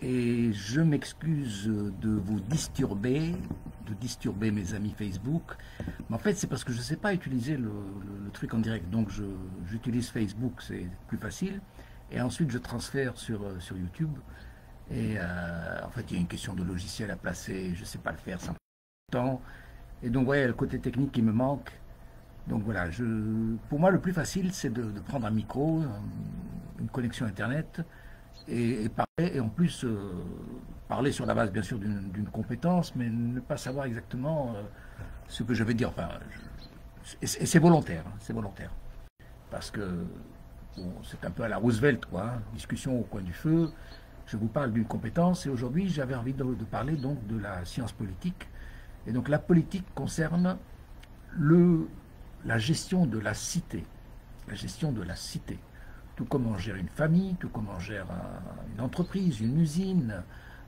et je m'excuse de vous disturber, de disturber mes amis Facebook, mais en fait c'est parce que je ne sais pas utiliser le truc en direct, donc j'utilise Facebook, c'est plus facile, et ensuite je transfère sur YouTube, et en fait il y a une question de logiciel à placer, je ne sais pas le faire, ça me prend du temps, et donc ouais, le côté technique qui me manque, donc voilà, pour moi le plus facile c'est de prendre un micro, une connexion internet, et parler, et en plus parler sur la base bien sûr d'une compétence, mais ne pas savoir exactement ce que je vais dire. Enfin, et c'est volontaire, hein, c'est volontaire. Parce que bon, c'est un peu à la Roosevelt, quoi, hein, discussion au coin du feu. Je vous parle d'une compétence, et aujourd'hui j'avais envie de parler donc de la science politique. Et donc la politique concerne la gestion de la cité. La gestion de la cité. Tout comme on gère une famille, tout comme on gère une entreprise, une usine,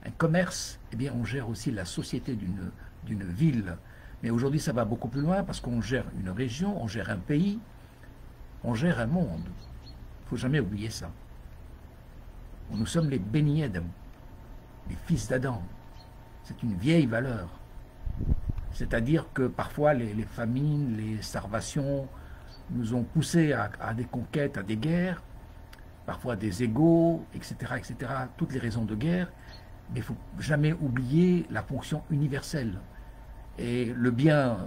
un commerce, eh bien on gère aussi la société d'une ville. Mais aujourd'hui ça va beaucoup plus loin parce qu'on gère une région, on gère un pays, on gère un monde. Il ne faut jamais oublier ça. Nous sommes les Beni Adam, les fils d'Adam. C'est une vieille valeur. C'est-à-dire que parfois les famines, les starvations nous ont poussés à des conquêtes, à des guerres, parfois des égaux, etc., etc., toutes les raisons de guerre, mais il ne faut jamais oublier la fonction universelle. Et le bien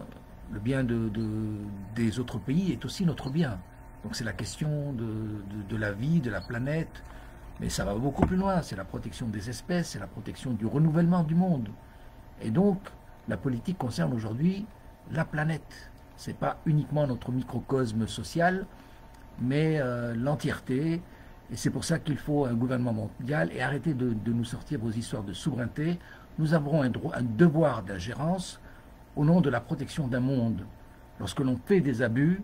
des autres pays est aussi notre bien. Donc c'est la question de la vie, de la planète, mais ça va beaucoup plus loin, c'est la protection des espèces, c'est la protection du renouvellement du monde. Et donc, la politique concerne aujourd'hui la planète. Ce n'est pas uniquement notre microcosme social, mais l'entièreté. Et c'est pour ça qu'il faut un gouvernement mondial et arrêter de nous sortir vos histoires de souveraineté. Nous avons un devoir d'ingérence au nom de la protection d'un monde. Lorsque l'on fait des abus,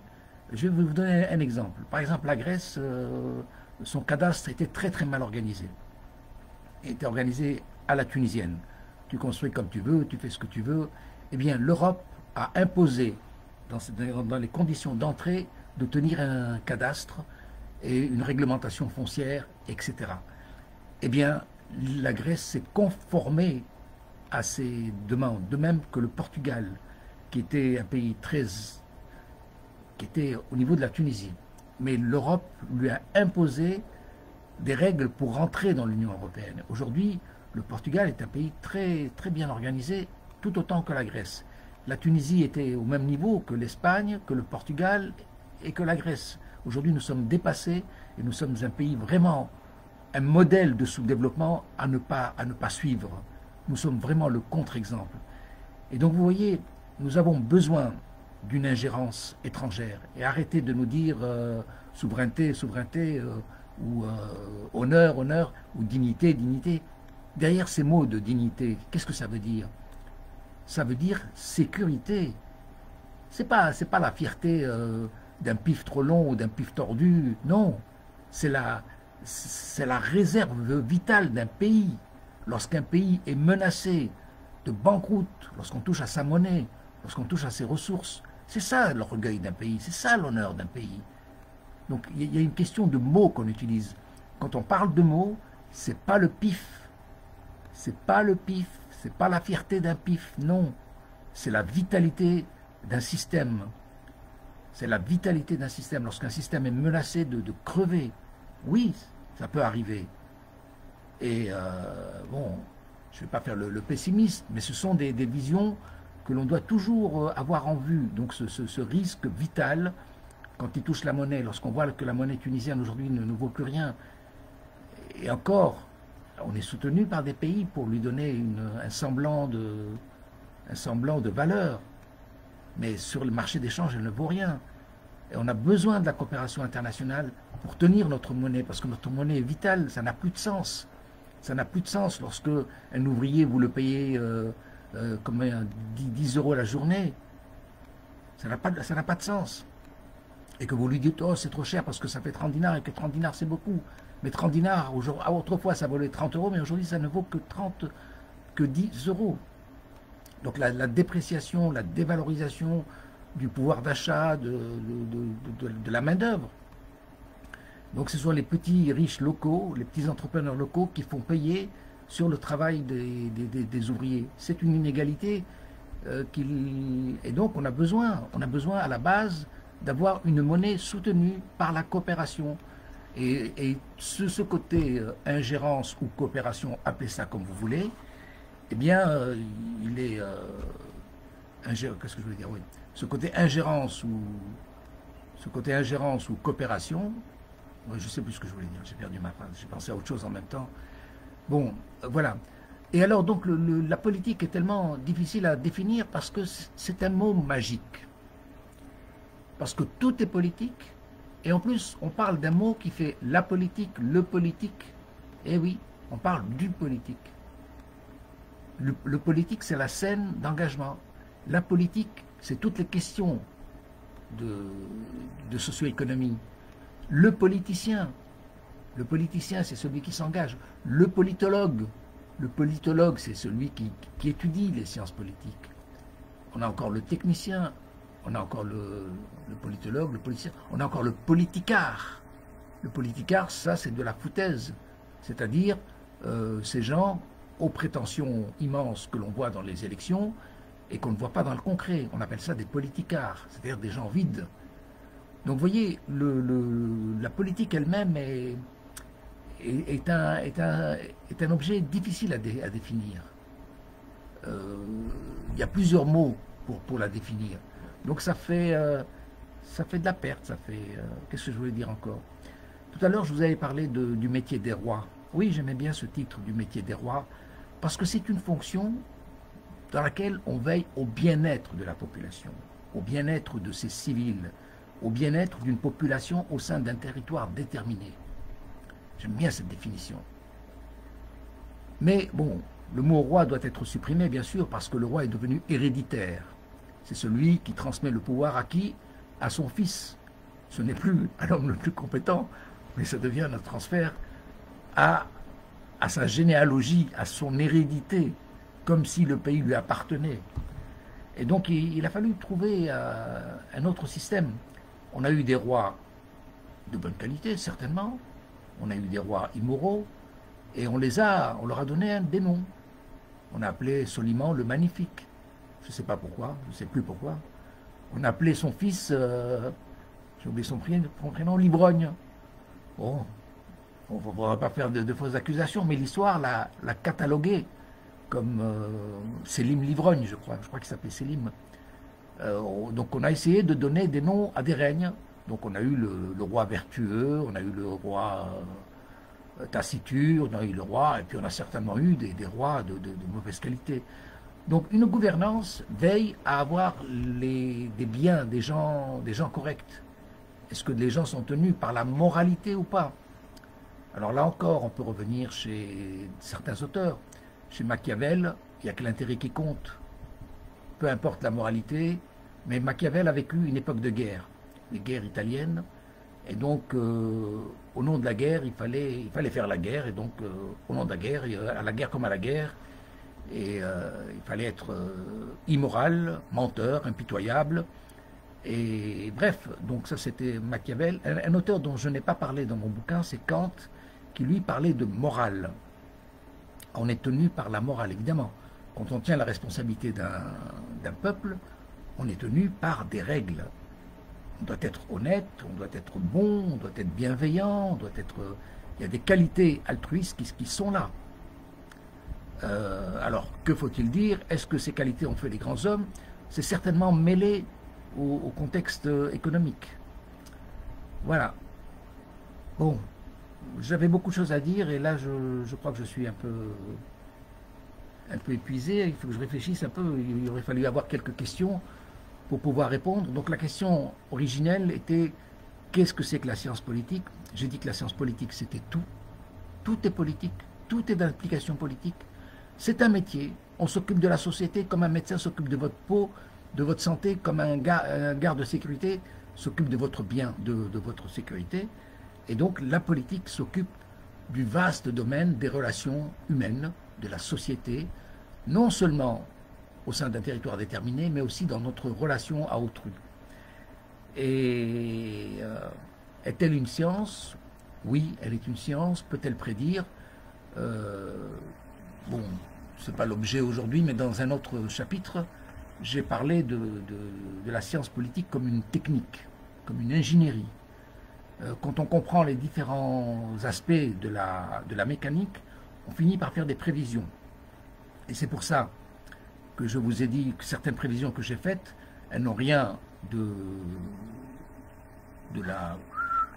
je vais vous donner un exemple. Par exemple, la Grèce, son cadastre était très très mal organisé. Il était organisé à la tunisienne. Tu construis comme tu veux, tu fais ce que tu veux. Eh bien, l'Europe a imposé, dans les conditions d'entrée, de tenir un cadastre et une réglementation foncière, etc. Eh bien, la Grèce s'est conformée à ces demandes, de même que le Portugal, qui était un pays qui était au niveau de la Tunisie. Mais l'Europe lui a imposé des règles pour rentrer dans l'Union européenne. Aujourd'hui, le Portugal est un pays très, très bien organisé, tout autant que la Grèce. La Tunisie était au même niveau que l'Espagne, que le Portugal et que la Grèce. Aujourd'hui, nous sommes dépassés et nous sommes un pays vraiment, un modèle de sous-développement à ne pas suivre. Nous sommes vraiment le contre-exemple. Et donc, vous voyez, nous avons besoin d'une ingérence étrangère. Et arrêtez de nous dire souveraineté, souveraineté, ou honneur, honneur, ou dignité, dignité. Derrière ces mots de dignité, qu'est-ce que ça veut dire? Ça veut dire sécurité. C'est pas la fierté d'un pif trop long ou d'un pif tordu, non. C'est la réserve vitale d'un pays. Lorsqu'un pays est menacé de banqueroute, lorsqu'on touche à sa monnaie, lorsqu'on touche à ses ressources, c'est ça l'orgueil d'un pays, c'est ça l'honneur d'un pays. Donc il y a une question de mots qu'on utilise. Quand on parle de mots, c'est pas le pif, c'est pas le pif, c'est pas la fierté d'un pif, non. C'est la vitalité d'un système. C'est la vitalité d'un système. Lorsqu'un système est menacé de crever, oui, ça peut arriver. Et bon, je ne vais pas faire le pessimiste, mais ce sont des visions que l'on doit toujours avoir en vue. Donc ce risque vital, quand il touche la monnaie, lorsqu'on voit que la monnaie tunisienne aujourd'hui ne vaut plus rien, et encore, on est soutenu par des pays pour lui donner un semblant de valeur. Mais sur le marché d'échange, elle ne vaut rien. Et on a besoin de la coopération internationale pour tenir notre monnaie, parce que notre monnaie est vitale, ça n'a plus de sens. Ça n'a plus de sens lorsque un ouvrier, vous le payez comme 10 € la journée. Ça n'a pas de sens. Et que vous lui dites, oh, c'est trop cher parce que ça fait 30 dinars et que 30 dinars, c'est beaucoup. Mais 30 dinars, autrefois, ça valait 30 €, mais aujourd'hui, ça ne vaut que 10 €. Donc la dépréciation, la dévalorisation du pouvoir d'achat, de la main-d'œuvre. Donc ce sont les petits riches locaux, les petits entrepreneurs locaux qui font payer sur le travail des ouvriers. C'est une inégalité et donc on a besoin à la base d'avoir une monnaie soutenue par la coopération. Et ce côté ingérence ou coopération, appelez ça comme vous voulez, eh bien, il est... qu'est-ce que je voulais dire? Oui. Ce côté ingérence ou coopération, je ne sais plus ce que je voulais dire, j'ai perdu ma phrase, j'ai pensé à autre chose en même temps. Bon, voilà. Et alors, donc, la politique est tellement difficile à définir parce que c'est un mot magique. Parce que tout est politique, et en plus, on parle d'un mot qui fait la politique, le politique. Eh oui, on parle du politique. Le politique, c'est la scène d'engagement. La politique, c'est toutes les questions de socio-économie. Le politicien, c'est celui qui s'engage. Le politologue, c'est celui qui étudie les sciences politiques. On a encore le technicien, on a encore le politologue, le politicien, on a encore le politicard. Le politicard, ça, c'est de la foutaise. C'est-à-dire ces gens aux prétentions immenses que l'on voit dans les élections et qu'on ne voit pas dans le concret. On appelle ça des politicards, c'est-à-dire des gens vides. Donc vous voyez, la politique elle-même est un objet difficile à définir. Il y a plusieurs mots pour la définir. Donc ça fait de la perte, qu'est-ce que je voulais dire encore? Tout à l'heure, je vous avais parlé du métier des rois. Oui, j'aimais bien ce titre du métier des rois, parce que c'est une fonction dans laquelle on veille au bien-être de la population, au bien-être de ses civils, au bien-être d'une population au sein d'un territoire déterminé. J'aime bien cette définition. Mais bon, le mot roi doit être supprimé, bien sûr, parce que le roi est devenu héréditaire. C'est celui qui transmet le pouvoir à qui? À son fils. Ce n'est plus à l'homme le plus compétent, mais ça devient un transfert à sa généalogie, à son hérédité, comme si le pays lui appartenait. Et donc il a fallu trouver un autre système. On a eu des rois de bonne qualité, certainement. On a eu des rois immoraux, et on leur a donné des noms. On a appelé Soliman le Magnifique. Je ne sais pas pourquoi, je ne sais plus pourquoi. On a appelé son fils, j'ai oublié son prénom, Livrogne. Bon, on ne va pas faire de fausses accusations, mais l'histoire l'a catalogué comme Sélim Livrogne, je crois qu'il s'appelait Sélim. Donc on a essayé de donner des noms à des règnes. Donc on a eu le roi vertueux, on a eu le roi taciturne, on a eu le roi, et puis on a certainement eu des rois de mauvaise qualité. Donc une gouvernance veille à avoir des biens, des gens corrects. Est-ce que les gens sont tenus par la moralité ou pas? Alors là encore, on peut revenir chez certains auteurs. Chez Machiavel, il n'y a que l'intérêt qui compte. Peu importe la moralité, mais Machiavel a vécu une époque de guerre, les guerres italiennes, et donc au nom de la guerre, il fallait faire la guerre, et donc au nom de la guerre, à la guerre comme à la guerre, et il fallait être immoral, menteur, impitoyable, et bref, donc ça c'était Machiavel. Un auteur dont je n'ai pas parlé dans mon bouquin, c'est Kant, qui lui parlait de morale. On est tenu par la morale, évidemment. Quand on tient la responsabilité d'un peuple, on est tenu par des règles. On doit être honnête, on doit être bon, on doit être bienveillant, il y a des qualités altruistes qui sont là. Alors, que faut-il dire? Est-ce que ces qualités ont fait les grands hommes? C'est certainement mêlé au contexte économique. Voilà. Bon, j'avais beaucoup de choses à dire et là, je crois que je suis un peu épuisé. Il faut que je réfléchisse un peu. Il aurait fallu avoir quelques questions pour pouvoir répondre. Donc la question originelle était: qu'est-ce que c'est que la science politique? J'ai dit que la science politique, c'était tout. Tout est politique. Tout est d'implication politique. C'est un métier. On s'occupe de la société comme un médecin s'occupe de votre peau, de votre santé, comme un garde de sécurité s'occupe de votre bien, de votre sécurité. Et donc la politique s'occupe du vaste domaine des relations humaines, de la société, non seulement au sein d'un territoire déterminé, mais aussi dans notre relation à autrui. Et est-elle une science? Oui, elle est une science. Peut-elle prédire? c'est pas l'objet aujourd'hui, mais dans un autre chapitre, j'ai parlé de la science politique comme une technique, comme une ingénierie. Quand on comprend les différents aspects de la mécanique, on finit par faire des prévisions. Et c'est pour ça que je vous ai dit que certaines prévisions que j'ai faites, elles n'ont rien de la,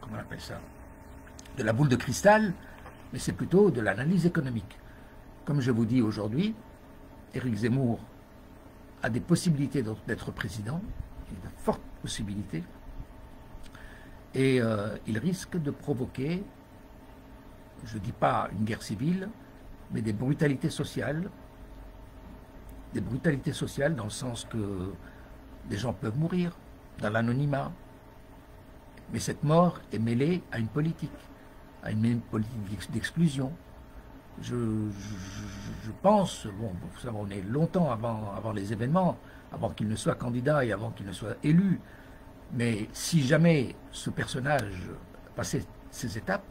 comment on appelle ça, de la boule de cristal, mais c'est plutôt de l'analyse économique. Comme je vous dis aujourd'hui, Éric Zemmour a des possibilités d'être président, de fortes possibilités, et il risque de provoquer, je ne dis pas une guerre civile, mais des brutalités sociales dans le sens que des gens peuvent mourir dans l'anonymat, mais cette mort est mêlée à une politique d'exclusion. Je pense, bon, vous savez, on est longtemps avant les événements, avant qu'il ne soit candidat et avant qu'il ne soit élu, mais si jamais ce personnage passait ces étapes,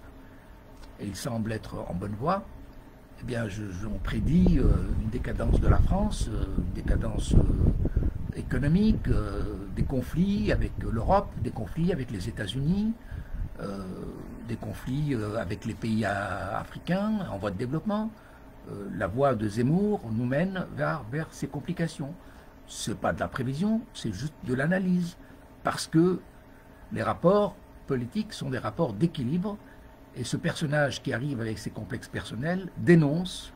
et il semble être en bonne voie, eh bien, on prédit une décadence de la France, une décadence économique, des conflits avec l'Europe, des conflits avec les États-Unis, des conflits avec les pays africains en voie de développement. La voie de Zemmour nous mène vers ces complications. Ce n'est pas de la prévision, c'est juste de l'analyse, parce que les rapports politiques sont des rapports d'équilibre. Et ce personnage qui arrive avec ses complexes personnels dénonce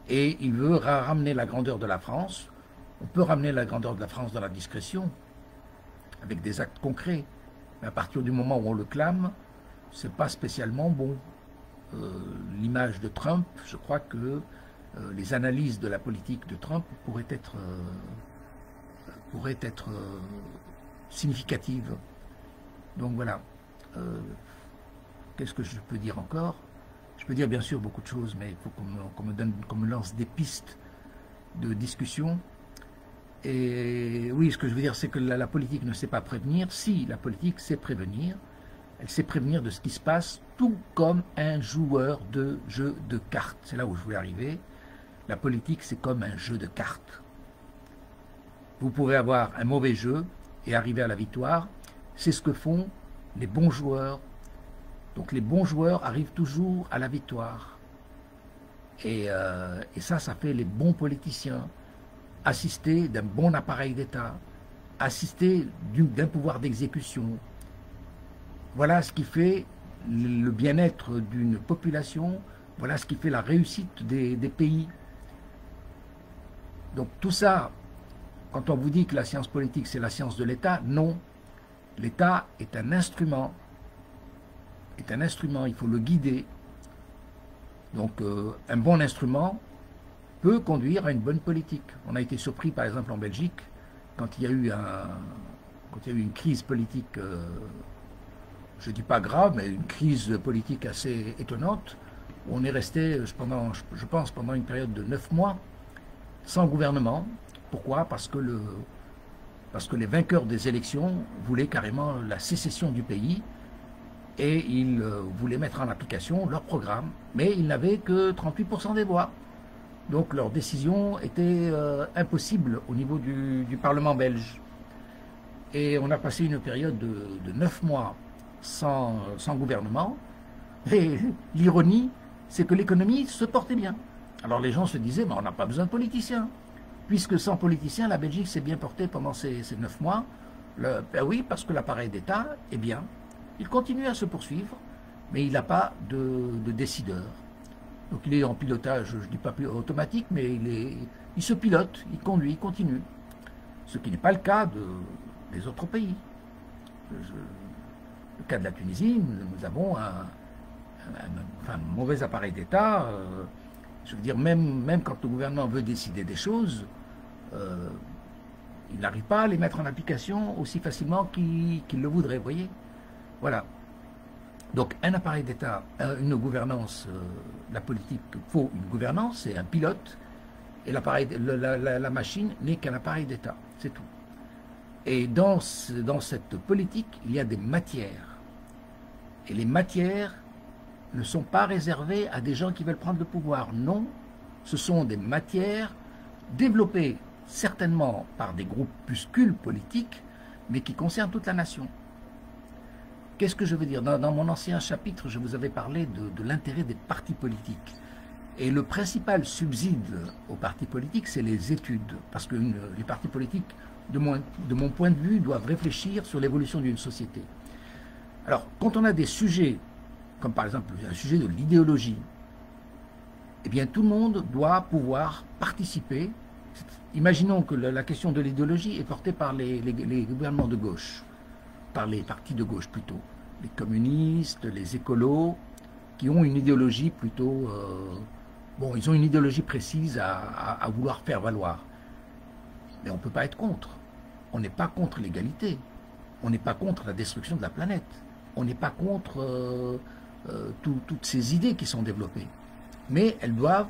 et il veut ramener la grandeur de la France. On peut ramener la grandeur de la France dans la discrétion, avec des actes concrets. Mais à partir du moment où on le clame, ce n'est pas spécialement bon. L'image de Trump, je crois que les analyses de la politique de Trump pourraient être significatives. Donc voilà. Qu'est-ce que je peux dire encore? Je peux dire bien sûr beaucoup de choses, mais il faut qu'on me lance des pistes de discussion. Et oui, ce que je veux dire, c'est que la politique ne sait pas prévenir. Si, la politique sait prévenir. Elle sait prévenir de ce qui se passe, tout comme un joueur de jeu de cartes. C'est là où je voulais arriver. La politique, c'est comme un jeu de cartes. Vous pouvez avoir un mauvais jeu et arriver à la victoire. C'est ce que font les bons joueurs. Donc les bons joueurs arrivent toujours à la victoire. Et ça fait les bons politiciens. Assister d'un bon appareil d'État, assister d'un pouvoir d'exécution. Voilà ce qui fait le bien-être d'une population, voilà ce qui fait la réussite des pays. Donc tout ça, quand on vous dit que la science politique c'est la science de l'État, non. L'État est un instrument. Il faut le guider. Donc un bon instrument peut conduire à une bonne politique. On a été surpris par exemple en Belgique, quand il y a eu une crise politique, je ne dis pas grave, mais une crise politique assez étonnante, où on est resté, je pense, pendant une période de 9 mois, sans gouvernement. Pourquoi? Parce que les vainqueurs des élections voulaient carrément la sécession du pays, et ils voulaient mettre en application leur programme, mais ils n'avaient que 38% des voix. Donc leur décision était impossible au niveau du Parlement belge. Et on a passé une période de 9 mois sans gouvernement. Et l'ironie, c'est que l'économie se portait bien. Alors les gens se disaient, on n'a pas besoin de politiciens. Puisque sans politiciens, la Belgique s'est bien portée pendant ces 9 mois. Ben oui, parce que l'appareil d'État est bien. Il continue à se poursuivre, mais il n'a pas de décideur. Donc il est en pilotage, je ne dis pas plus automatique, mais il se pilote, il conduit, il continue. Ce qui n'est pas le cas des autres pays. Le cas de la Tunisie, nous avons un mauvais appareil d'État. Je veux dire, même quand le gouvernement veut décider des choses, il n'arrive pas à les mettre en application aussi facilement qu'il le voudrait, vous voyez. Voilà. Donc un appareil d'État, une gouvernance, la politique, il faut une gouvernance, c'est un pilote, et la machine n'est qu'un appareil d'État, c'est tout. Et dans cette politique, il y a des matières. Et les matières ne sont pas réservées à des gens qui veulent prendre le pouvoir. Non, ce sont des matières développées certainement par des groupuscules politiques, mais qui concernent toute la nation. Qu'est-ce que je veux dire? Dans mon ancien chapitre, je vous avais parlé de l'intérêt des partis politiques. Et le principal subside aux partis politiques, c'est les études. Parce que les partis politiques, de mon point de vue, doivent réfléchir sur l'évolution d'une société. Alors, quand on a des sujets, comme par exemple un sujet de l'idéologie, eh bien tout le monde doit pouvoir participer. Imaginons que la question de l'idéologie est portée par les gouvernements de gauche, par les partis de gauche plutôt, les communistes, les écolos, qui ont une idéologie plutôt... bon, ils ont une idéologie précise à vouloir faire valoir. Mais on ne peut pas être contre. On n'est pas contre l'égalité. On n'est pas contre la destruction de la planète. On n'est pas contre toutes ces idées qui sont développées. Mais elles doivent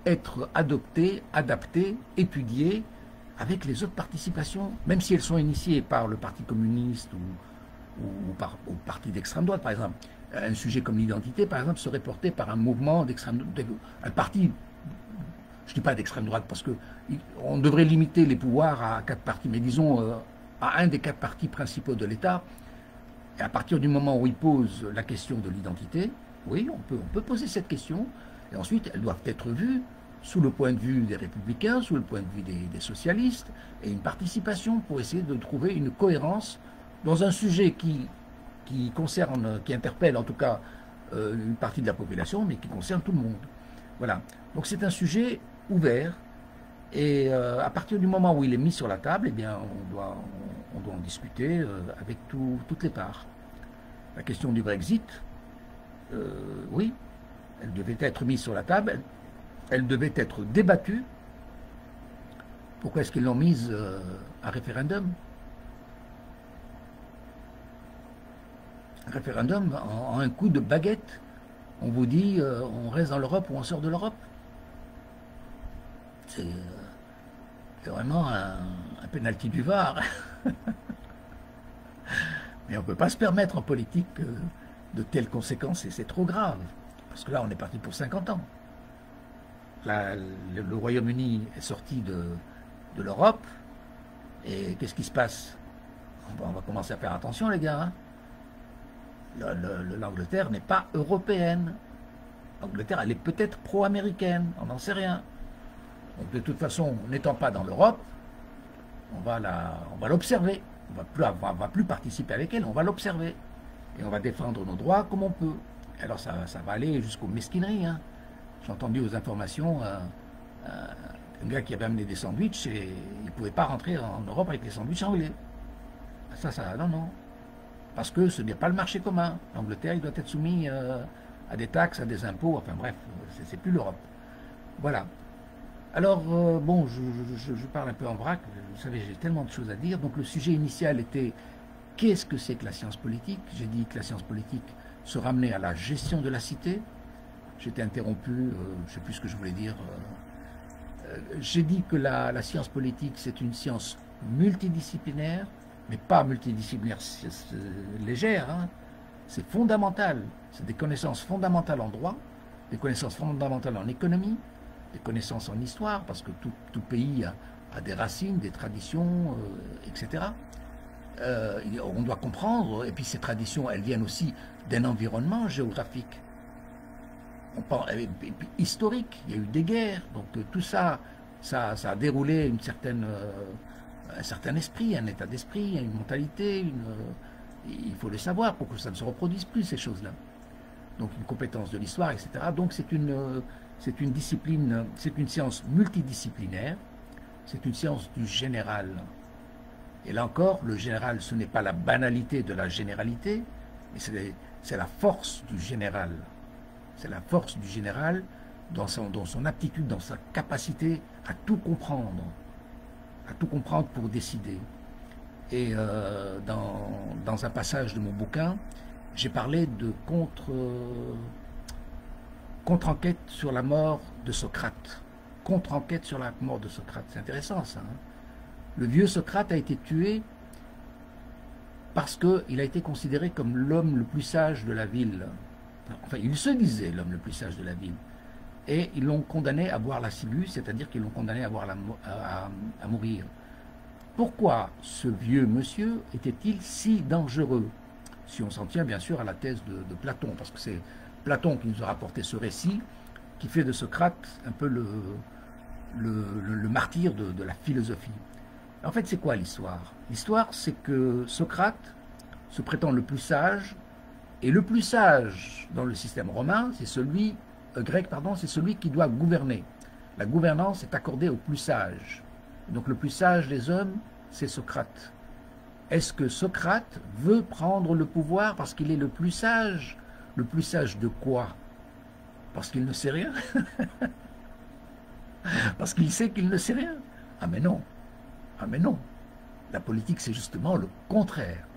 être adoptées, adaptées, étudiées avec les autres participations, même si elles sont initiées par le Parti communiste ou par au parti d'extrême droite, par exemple. Un sujet comme l'identité, par exemple, serait porté par un mouvement d'extrême droite, un parti, je ne dis pas d'extrême droite, parce qu'on devrait limiter les pouvoirs à 4 partis, mais disons à un des 4 partis principaux de l'État. Et à partir du moment où ils posent la question de l'identité, oui, on peut poser cette question, et ensuite elles doivent être vues sous le point de vue des républicains, sous le point de vue des socialistes, et une participation pour essayer de trouver une cohérence dans un sujet qui concerne, qui interpelle en tout cas une partie de la population, mais qui concerne tout le monde. Voilà. Donc c'est un sujet ouvert, et à partir du moment où il est mis sur la table, eh bien on doit en discuter avec toutes les parts. La question du Brexit, oui, elle devait être mise sur la table, elle devait être débattue. Pourquoi est-ce qu'ils l'ont mise à référendum? Un référendum, en un coup de baguette, on vous dit on reste dans l'Europe ou on sort de l'Europe. C'est vraiment un pénalty du VAR. Mais on ne peut pas se permettre en politique de telles conséquences, et c'est trop grave. Parce que là, on est parti pour 50 ans. Là, le Royaume-Uni est sorti de l'Europe, et qu'est-ce qui se passe? On va commencer à faire attention, les gars. Hein. L'Angleterre n'est pas européenne. L'Angleterre, elle est peut-être pro-américaine, on n'en sait rien. Donc de toute façon, n'étant pas dans l'Europe, on va l'observer. On va plus participer avec elle, on va l'observer. Et on va défendre nos droits comme on peut. Alors ça va aller jusqu'aux mesquineries. Hein. J'ai entendu aux informations un gars qui avait amené des sandwichs et il ne pouvait pas rentrer en Europe avec les sandwichs anglais. Non. Parce que ce n'est pas le marché commun. L'Angleterre, il doit être soumis à des taxes, à des impôts, enfin bref, c'est plus l'Europe. Voilà. Alors, bon, je parle un peu en vrac, vous savez, j'ai tellement de choses à dire. Donc le sujet initial était, qu'est-ce que c'est que la science politique? J'ai dit que la science politique se ramenait à la gestion de la cité. J'étais interrompu, je ne sais plus ce que je voulais dire. J'ai dit que la science politique, c'est une science multidisciplinaire, mais pas multidisciplinaire légère, hein. C'est fondamental. C'est des connaissances fondamentales en droit, des connaissances fondamentales en économie, des connaissances en histoire, parce que tout pays a des racines, des traditions, etc. On doit comprendre, et puis ces traditions, elles viennent aussi d'un environnement géographique. Historique, il y a eu des guerres, donc tout ça, ça a déroulé un certain esprit, un état d'esprit, une mentalité, il faut le savoir pour que ça ne se reproduise plus, ces choses-là. Donc une compétence de l'histoire, etc. Donc c'est une discipline, c'est une science multidisciplinaire, c'est une science du général. Et là encore, le général, ce n'est pas la banalité de la généralité, mais c'est la force du général. C'est la force du général dans son aptitude, dans sa capacité à tout comprendre pour décider. Et dans un passage de mon bouquin, j'ai parlé de contre-enquête sur la mort de Socrate. Contre-enquête sur la mort de Socrate. C'est intéressant, ça. Hein. Le vieux Socrate a été tué parce qu'il a été considéré comme l'homme le plus sage de la ville. Enfin, il se disait l'homme le plus sage de la ville. et ils l'ont condamné à boire la ciguë, c'est-à-dire qu'ils l'ont condamné à mourir. Pourquoi ce vieux monsieur était-il si dangereux? Si on s'en tient bien sûr à la thèse de Platon, parce que c'est Platon qui nous a rapporté ce récit, qui fait de Socrate un peu le martyr de la philosophie. En fait, c'est quoi l'histoire? L'histoire, c'est que Socrate se prétend le plus sage, et le plus sage dans le système romain, c'est celui, grec, pardon, c'est celui qui doit gouverner. La gouvernance est accordée au plus sage. Donc le plus sage des hommes, c'est Socrate. Est-ce que Socrate veut prendre le pouvoir parce qu'il est le plus sage? Le plus sage de quoi? Parce qu'il ne sait rien? Parce qu'il sait qu'il ne sait rien? Ah mais non. Ah mais non. La politique, c'est justement le contraire.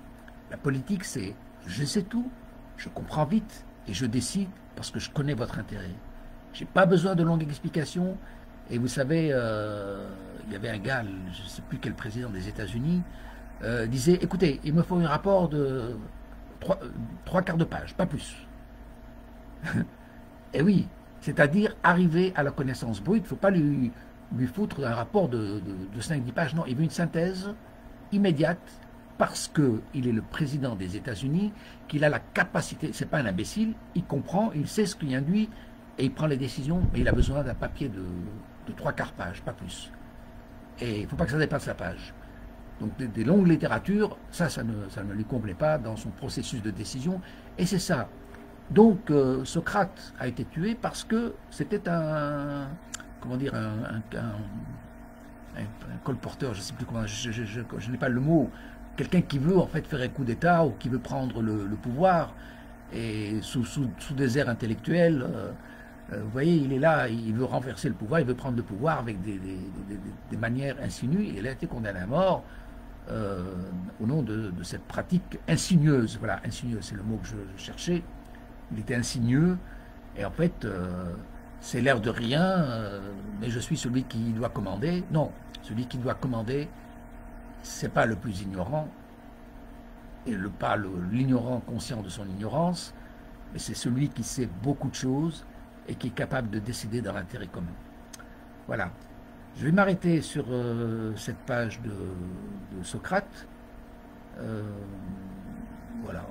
La politique, c'est je sais tout, je comprends vite et je décide parce que je connais votre intérêt. Je n'ai pas besoin de longues explications. Et vous savez, il y avait un gars, je ne sais plus quel président des États-Unis, disait, écoutez, il me faut un rapport de 3/4 de page, pas plus. Et oui, c'est-à-dire arriver à la connaissance brute, il ne faut pas lui foutre un rapport de 5-10 pages, non, il veut une synthèse immédiate, parce qu'il est le président des États-Unis, qu'il a la capacité, c'est pas un imbécile, il comprend, il sait ce qu'il y a de lui, et il prend les décisions, mais il a besoin d'un papier de 3/4 page, pas plus. Et il ne faut pas que ça dépasse la page. Donc des longues littératures, ça ne lui convenait pas dans son processus de décision, et c'est ça. Donc Socrate a été tué parce que c'était un colporteur, je ne sais plus comment, je n'ai pas le mot, quelqu'un qui veut en fait faire un coup d'État ou qui veut prendre le pouvoir, et sous des airs intellectuels, vous voyez, il est là, il veut renverser le pouvoir, il veut prendre le pouvoir avec des manières insinues, et il a été condamné à mort au nom de cette pratique insigneuse. Voilà, insigneuse, c'est le mot que je cherchais. Il était insigneux, et en fait, c'est l'air de rien, mais je suis celui qui doit commander. Non, celui qui doit commander, c'est pas le plus ignorant, et pas l'ignorant conscient de son ignorance, mais c'est celui qui sait beaucoup de choses et qui est capable de décider dans l'intérêt commun. Voilà. Je vais m'arrêter sur cette page de Socrate. Voilà.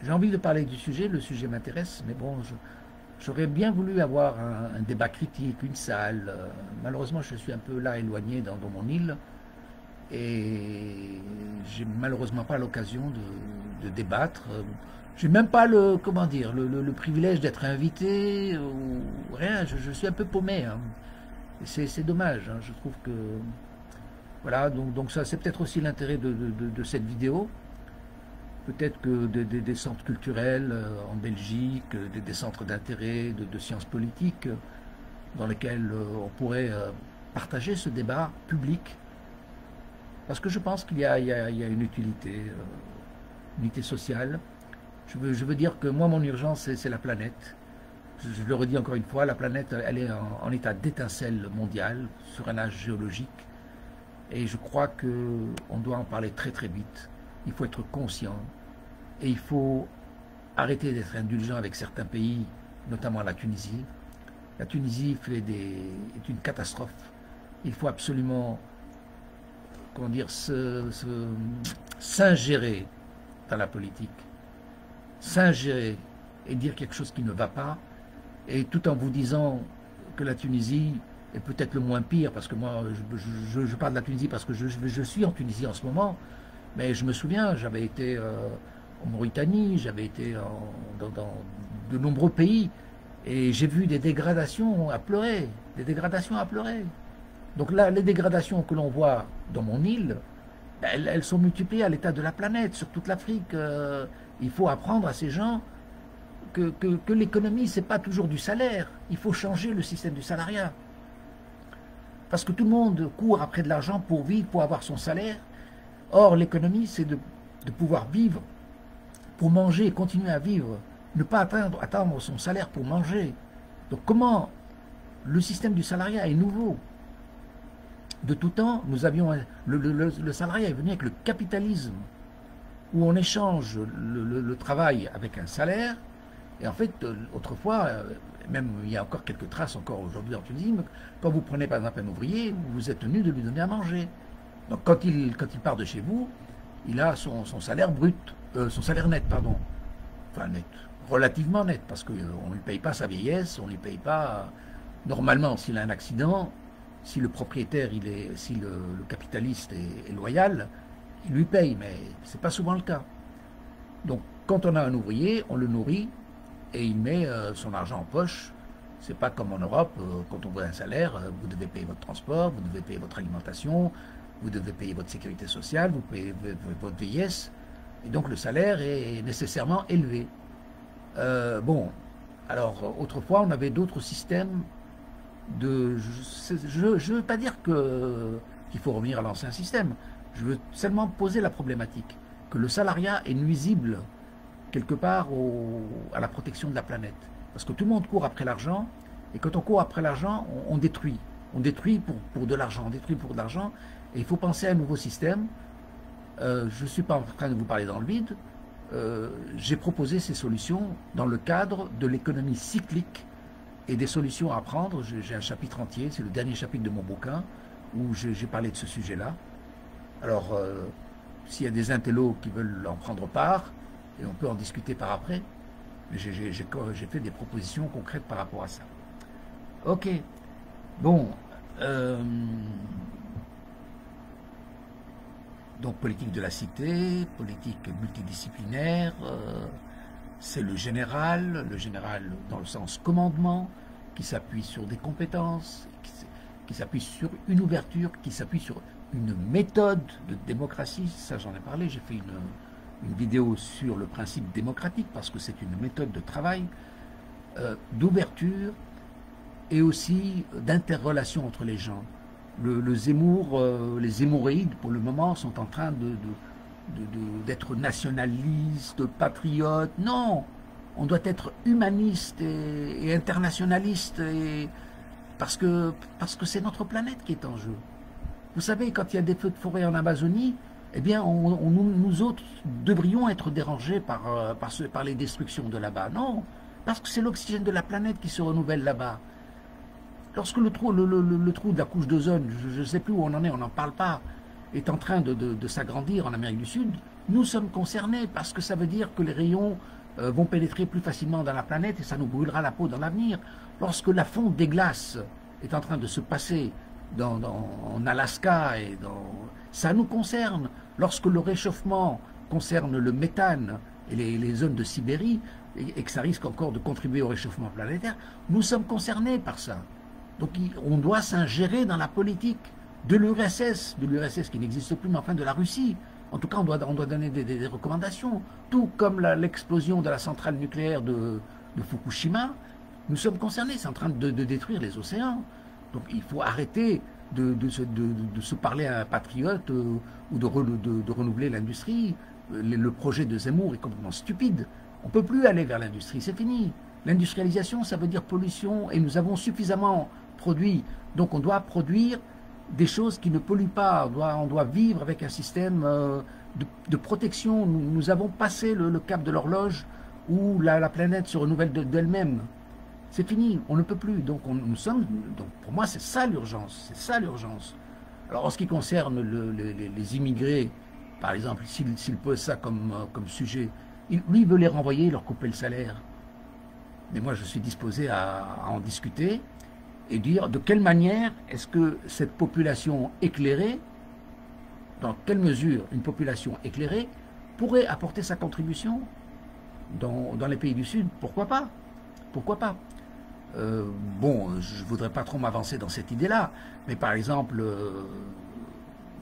J'ai envie de parler du sujet, le sujet m'intéresse, mais bon, j'aurais bien voulu avoir un débat critique, une salle. Malheureusement, je suis un peu là, éloigné dans mon île, et j'ai malheureusement pas l'occasion de débattre. J'ai même pas le privilège d'être invité ou rien. Je suis un peu paumé, hein. C'est dommage, hein. Je trouve que voilà. Donc ça, c'est peut-être aussi l'intérêt de cette vidéo. Peut-être que des centres culturels en Belgique, des centres d'intérêt de sciences politiques, dans lesquels on pourrait partager ce débat public, parce que je pense qu'il y a une utilité sociale. Je veux dire que moi, mon urgence, c'est la planète. Je le redis encore une fois, la planète, elle est en état d'étincelle mondiale, sur un âge géologique. Et je crois qu'on doit en parler très très vite. Il faut être conscient. Et il faut arrêter d'être indulgent avec certains pays, notamment la Tunisie. La Tunisie est une catastrophe. Il faut absolument, s'ingérer dans la politique. S'ingérer et dire quelque chose qui ne va pas, et tout en vous disant que la Tunisie est peut-être le moins pire, parce que moi je parle de la Tunisie parce que je suis en Tunisie en ce moment, mais je me souviens, j'avais été en Mauritanie, j'avais été dans de nombreux pays, et j'ai vu des dégradations à pleurer, Donc là, les dégradations que l'on voit dans mon île, elles sont multipliées à l'état de la planète, sur toute l'Afrique. Il faut apprendre à ces gens que l'économie, ce n'est pas toujours du salaire. Il faut changer le système du salariat. Parce que tout le monde court après de l'argent pour vivre, pour avoir son salaire. Or, l'économie, c'est de pouvoir vivre, pour manger, continuer à vivre. Ne pas attendre son salaire pour manger. Donc comment le système du salariat est nouveau? De tout temps, nous avions le salariat est venu avec le capitalisme, où on échange le travail avec un salaire. Et en fait, autrefois, même il y a encore quelques traces encore aujourd'hui en Tunisie, quand vous prenez par exemple un ouvrier, vous êtes tenu de lui donner à manger. Donc quand il part de chez vous, il a son salaire brut, son salaire net, pardon. Enfin net, relativement net, parce qu'on ne lui paye pas sa vieillesse, on ne lui paye pas... Normalement, s'il a un accident, si le propriétaire, si le capitaliste est loyal, il lui paye, mais ce n'est pas souvent le cas. Donc quand on a un ouvrier, on le nourrit et il met son argent en poche. C'est pas comme en Europe, quand on voit un salaire, vous devez payer votre transport, vous devez payer votre alimentation, vous devez payer votre sécurité sociale, vous payez votre vieillesse, et donc le salaire est nécessairement élevé. Bon, alors autrefois on avait d'autres systèmes de... Je ne veux pas dire qu'il faut revenir à l'ancien système, je veux seulement poser la problématique, que le salariat est nuisible quelque part à la protection de la planète. Parce que tout le monde court après l'argent, et quand on court après l'argent, on détruit. On détruit pour de l'argent, on détruit pour de l'argent, et il faut penser à un nouveau système. Je ne suis pas en train de vous parler dans le vide. J'ai proposé ces solutions dans le cadre de l'économie cyclique et des solutions à prendre. J'ai un chapitre entier, c'est le dernier chapitre de mon bouquin, où j'ai parlé de ce sujet-là. Alors, s'il y a des intellos qui veulent en prendre part, et on peut en discuter par après, mais j'ai fait des propositions concrètes par rapport à ça. Ok, bon, donc politique de la cité, politique multidisciplinaire, c'est le général dans le sens commandement, qui s'appuie sur des compétences, qui s'appuie sur une ouverture, qui s'appuie sur une méthode de démocratie. Ça j'en ai parlé, j'ai fait une vidéo sur le principe démocratique, parce que c'est une méthode de travail, d'ouverture, et aussi d'interrelation entre les gens. Les Zemmouréides, pour le moment, sont en train d'être nationalistes, patriotes. Non, on doit être humaniste et internationaliste, parce que c'est notre planète qui est en jeu. Vous savez, quand il y a des feux de forêt en Amazonie, eh bien, nous autres devrions être dérangés par les destructions de là-bas. Non, parce que c'est l'oxygène de la planète qui se renouvelle là-bas. Lorsque le trou de la couche d'ozone, je ne sais plus où on en est, on n'en parle pas, est en train de s'agrandir en Amérique du Sud, nous sommes concernés, parce que ça veut dire que les rayons vont pénétrer plus facilement dans la planète et ça nous brûlera la peau dans l'avenir. Lorsque la fonte des glaces est en train de se passer en Alaska, ça nous concerne. Lorsque le réchauffement concerne le méthane et les zones de Sibérie, et que ça risque encore de contribuer au réchauffement planétaire, nous sommes concernés par ça. Donc on doit s'ingérer dans la politique de l'URSS qui n'existe plus, mais enfin de la Russie. En tout cas, on doit donner des recommandations. Tout comme l'explosion de la centrale nucléaire de Fukushima, nous sommes concernés, c'est en train de détruire les océans. Donc il faut arrêter de se parler à un patriote ou de renouveler l'industrie. Le projet de Zemmour est complètement stupide. On ne peut plus aller vers l'industrie, c'est fini. L'industrialisation, ça veut dire pollution, et nous avons suffisamment produit. Donc on doit produire des choses qui ne polluent pas. On doit vivre avec un système de protection. Nous avons passé le cap de l'horloge où la planète se renouvelle d'elle-même. C'est fini, on ne peut plus. Donc pour moi, c'est ça l'urgence. C'est ça l'urgence. Alors en ce qui concerne les immigrés, par exemple, s'il pose ça comme sujet, lui, il veut les renvoyer, leur couper le salaire. Mais moi, je suis disposé à en discuter et dire de quelle manière est-ce que cette population éclairée, dans quelle mesure une population éclairée pourrait apporter sa contribution dans les pays du Sud. Pourquoi pas? Pourquoi pas? Bon, je ne voudrais pas trop m'avancer dans cette idée-là, mais par exemple,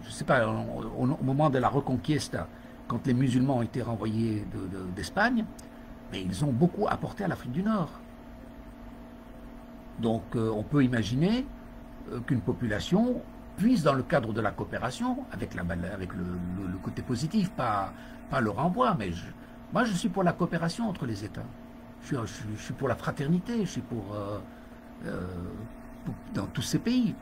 je ne sais pas, au moment de la Reconquista, quand les musulmans ont été renvoyés d'Espagne, mais ils ont beaucoup apporté à l'Afrique du Nord. Donc on peut imaginer qu'une population puisse, dans le cadre de la coopération, avec le côté positif, pas le renvoi, mais moi je suis pour la coopération entre les États. Je suis pour la fraternité, je suis dans tous ces pays.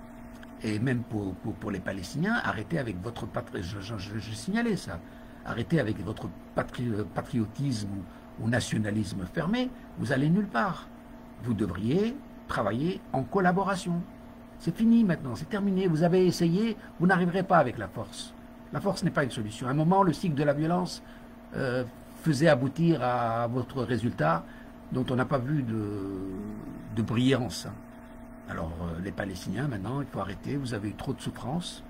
Et même pour les Palestiniens, arrêtez avec votre je signalais ça, arrêtez avec votre patriotisme ou nationalisme fermé, vous allez nulle part. vous devriez travailler en collaboration. C'est fini maintenant, c'est terminé. Vous avez essayé, vous n'arriverez pas avec la force. La force n'est pas une solution. À un moment, le cycle de la violence faisait aboutir à votre résultat dont on n'a pas vu de brillance. Alors, les Palestiniens, maintenant, il faut arrêter. Vous avez eu trop de souffrance.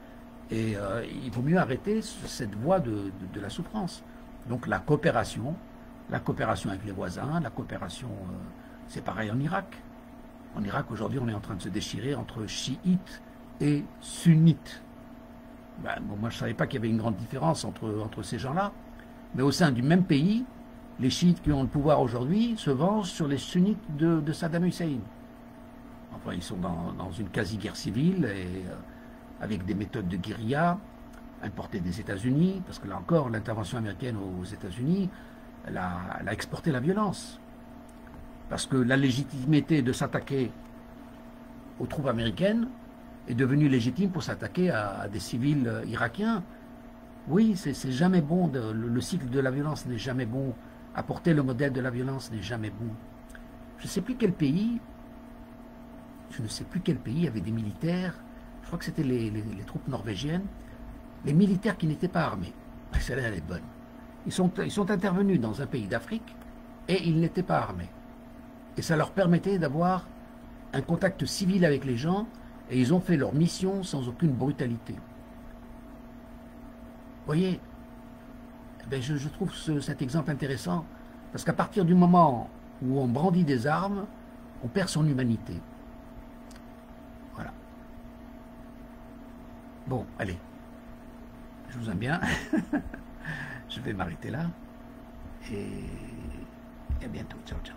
Et il vaut mieux arrêter cette voie de la souffrance. Donc, la coopération avec les voisins, la coopération, c'est pareil en Irak. En Irak, aujourd'hui, on est en train de se déchirer entre chiites et sunnites. Ben, bon, moi, je ne savais pas qu'il y avait une grande différence entre ces gens-là. Mais au sein du même pays, les chiites qui ont le pouvoir aujourd'hui se vengent sur les sunnites de Saddam Hussein. Enfin, ils sont dans une quasi-guerre civile et avec des méthodes de guérilla importées des États-Unis, parce que là encore, l'intervention américaine aux États-Unis, elle a exporté la violence. Parce que la légitimité de s'attaquer aux troupes américaines est devenue légitime pour s'attaquer à des civils irakiens. Oui, c'est jamais bon, le cycle de la violence n'est jamais bon, apporter le modèle de la violence n'est jamais bon. Je ne sais plus quel pays avait des militaires, je crois que c'était les troupes norvégiennes, les militaires qui n'étaient pas armés. Celle-là, elle est bonne. Ils sont intervenus dans un pays d'Afrique et ils n'étaient pas armés. Et ça leur permettait d'avoir un contact civil avec les gens et ils ont fait leur mission sans aucune brutalité. Vous voyez, ben je trouve cet exemple intéressant parce qu'à partir du moment où on brandit des armes, on perd son humanité. Voilà. Bon, allez. Je vous aime bien. Je vais m'arrêter là. Et à bientôt. Ciao, ciao.